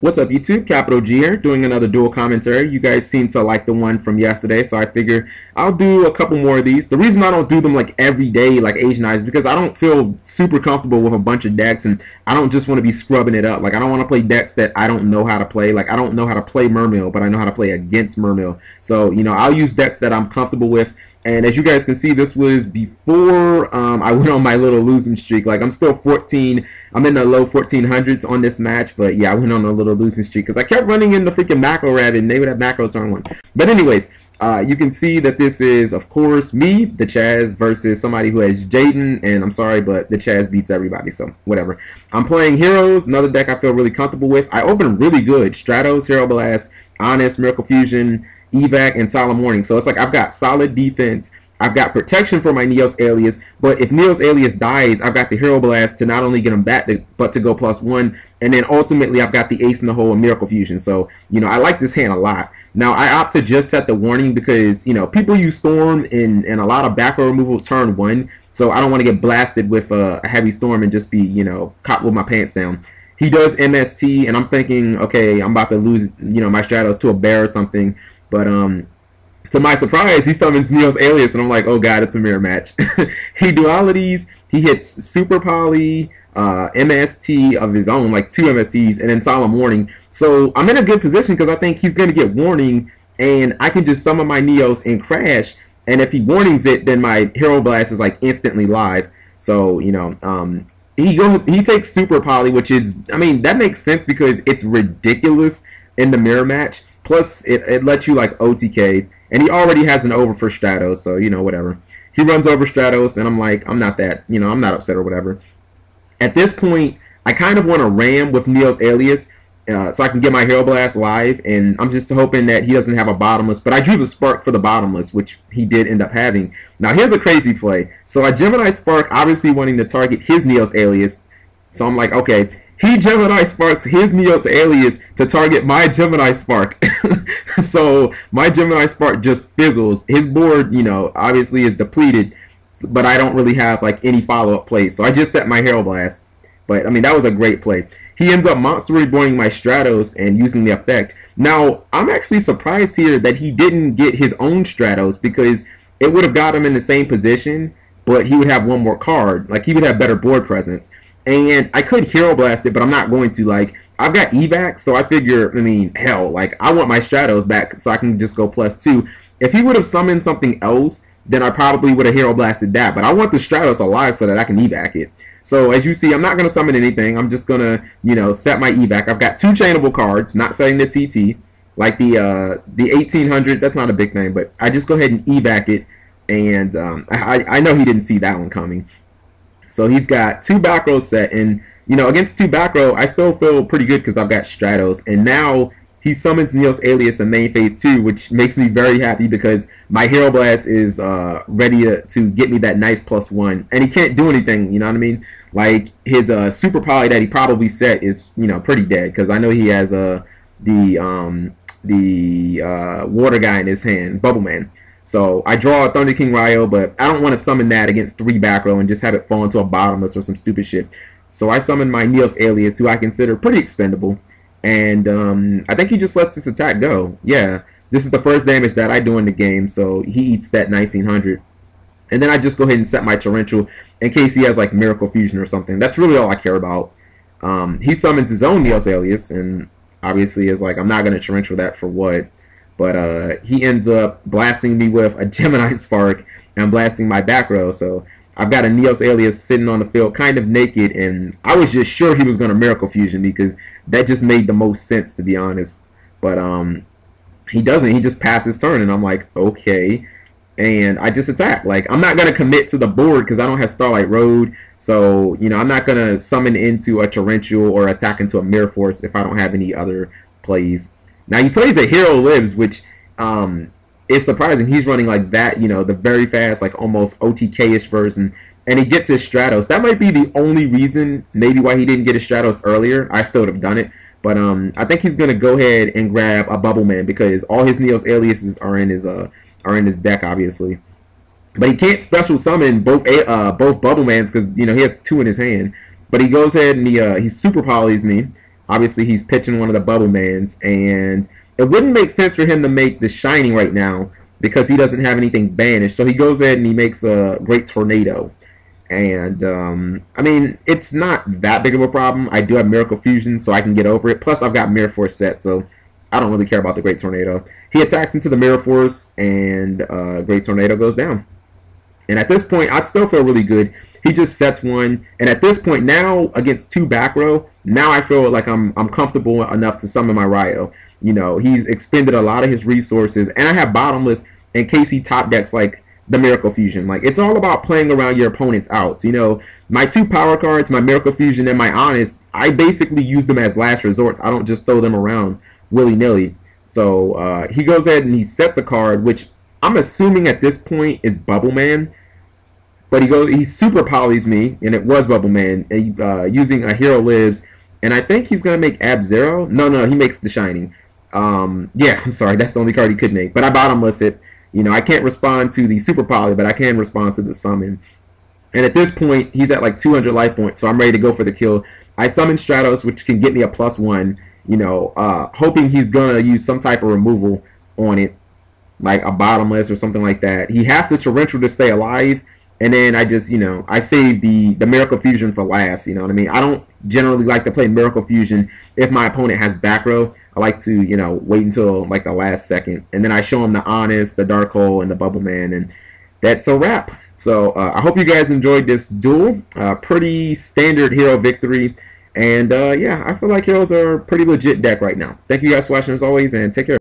What's up, YouTube? Capital G here, doing another dual commentary. You guys seem to like the one from yesterday, so I figure I'll do a couple more of these. The reason I don't do them like every day, like Asian Eyes, is because I don't feel super comfortable with a bunch of decks, and I don't just want to be scrubbing it up. Like, I don't want to play decks that I don't know how to play. Like, I don't know how to play Mermail, but I know how to play against Mermail. So, I'll use decks that I'm comfortable with. And as you guys can see, this was before I went on my little losing streak. Like, I'm still 14. I'm in the low 1400s on this match. But yeah, I went on a little losing streak because I kept running into freaking Macro Rabbit and they would have Macro turn one. But anyways, you can see that this is, of course, me, the Chaz, versus somebody who has Jaden. And I'm sorry, but the Chaz beats everybody. So whatever. I'm playing Heroes, another deck I feel really comfortable with. I opened really good. Stratos, Hero Blast, Honest, Miracle Fusion, Evac, and Solemn Warning. So it's like I've got solid defense. I've got protection for my Neos Alias, but if Neos Alias dies, I've got the Hero Blast to not only get him back, but to go +1, and then ultimately I've got the Ace in the Hole and Miracle Fusion. So, I like this hand a lot. Now, I opt to just set the warning because, people use Storm and a lot of back row removal turn 1, so I don't want to get blasted with a heavy Storm and just be, caught with my pants down. He does MST, and I'm thinking, okay, I'm about to lose, my Stratos to a bear or something. But to my surprise, he summons Neos Alias, and I'm like, oh god, it's a mirror match. He dualities, he hits Super Poly, MST of his own, like 2 MSTs, and then Solemn Warning. So I'm in a good position because I think he's going to get Warning, and I can just summon my Neos and crash, and if he Warnings it, then my Hero Blast is like instantly live. So, he takes Super Poly, which is, that makes sense because it's ridiculous in the mirror match. Plus, it lets you, like, OTK. And he already has an over for Stratos, so, whatever. He runs over Stratos, and I'm like, I'm not that, I'm not upset or whatever. At this point, I kind of want to ram with Neos Alias so I can get my Hero Blast live, and I'm just hoping that he doesn't have a Bottomless. But I drew the Spark for the Bottomless, which he did end up having. Now, here's a crazy play. So I Gemini Spark, obviously wanting to target his Neos Alias. So I'm like, okay. He Gemini Sparks his Neos Alias to target my Gemini Spark. So my Gemini Spark just fizzles. His board, obviously is depleted, but I don't really have like any follow-up plays. So I just set my Hero Blast. But that was a great play. He ends up Monster Reborning my Stratos and using the effect. Now, I'm actually surprised here that he didn't get his own Stratos because it would have got him in the same position, but he would have one more card. Like, he would have better board presence. And I could Hero Blast it, but I'm not going to. Like, I've got Evac, so I figure, hell, like, I want my Stratos back so I can just go +2. If he would have summoned something else, then I probably would have Hero Blasted that. But I want the Stratos alive so that I can Evac it. So, as you see, I'm not going to summon anything. I'm just going to, set my Evac. I've got 2 chainable cards, not setting the TT. Like the 1800, that's not a big thing, but I just go ahead and Evac it. And I know he didn't see that one coming. So he's got 2 back rows set, and against 2 back row, I still feel pretty good because I've got Stratos. And now he summons Neos Alias in main phase 2, which makes me very happy because my Hero Blast is ready to get me that nice +1, and he can't do anything. You know what I mean? Like, his Super Poly that he probably set is pretty dead because I know he has the water guy in his hand, Bubble Man. So I draw a Thunder King Ryo, but I don't want to summon that against 3 back row and just have it fall into a Bottomless or some stupid shit. So I summon my Neos Alias, who I consider pretty expendable. And I think he just lets this attack go. Yeah, this is the first damage that I do in the game, so he eats that 1900. And then I just go ahead and set my Torrential in case he has like Miracle Fusion or something. That's really all I care about. He summons his own Neos Alias, and obviously is like, I'm not going to Torrential that for what? But he ends up blasting me with a Gemini Spark and blasting my back row. So I've got a Neos Alias sitting on the field kind of naked, and I was just sure he was going to Miracle Fusion because that just made the most sense, to be honest. But he doesn't. He just passes turn, and I'm like, okay. And I just attack. Like, I'm not going to commit to the board because I don't have Starlight Road. So, I'm not going to summon into a Torrential or attack into a Mirror Force if I don't have any other plays. Now, he plays a Hero Lives, which is surprising. He's running like that, the very fast, like almost OTK-ish version, and he gets his Stratos. That might be the only reason maybe why he didn't get his Stratos earlier. I still would have done it. But I think he's going to go ahead and grab a Bubble Man because all his Neos Aliases are in his deck, obviously. But he can't special summon both Bubble Mans because, he has 2 in his hand. But he goes ahead and he Super Polys me. Obviously, he's pitching one of the bubble mans, and it wouldn't make sense for him to make the Shining right now because he doesn't have anything banished. So he goes ahead and he makes a Great Tornado. And, I mean, it's not that big of a problem. I do have Miracle Fusion, so I can get over it. Plus, I've got Mirror Force set, so I don't really care about the Great Tornado. He attacks into the Mirror Force, and Great Tornado goes down. And at this point, I'd still feel really good. He just sets one, and at this point now, against 2 back row, now I feel like I'm comfortable enough to summon my Ryo. You know, he's expended a lot of his resources, and I have Bottomless in case he top decks, like, the Miracle Fusion. Like, it's all about playing around your opponent's outs. You know, my 2 power cards, my Miracle Fusion and my Honest, I basically use them as last resorts. I don't just throw them around willy-nilly. So he goes ahead and he sets a card, which I'm assuming at this point is Bubble Man. But he super polys me, and it was Bubble Man, using a Hero Lives, and I think he's going to make Ab-Zero. No, he makes the Shining. Yeah, I'm sorry, that's the only card he could make. But I bottomless it. You know, I can't respond to the Super Poly, but I can respond to the Summon. And at this point, he's at like 200 life points, so I'm ready to go for the kill. I summon Stratos, which can get me a +1, you know, hoping he's going to use some type of removal on it, like a Bottomless or something like that. He has the Torrential to stay alive, and then I just, you know, I save the Miracle Fusion for last, you know what I mean? I don't generally like to play Miracle Fusion if my opponent has back row. I like to, you know, wait until like the last second, and then I show him the Honest, the Dark Hole, and the Bubble Man, and that's a wrap. So I hope you guys enjoyed this duel. Pretty standard hero victory, and yeah, I feel like heroes are a pretty legit deck right now. Thank you guys for watching as always, and take care.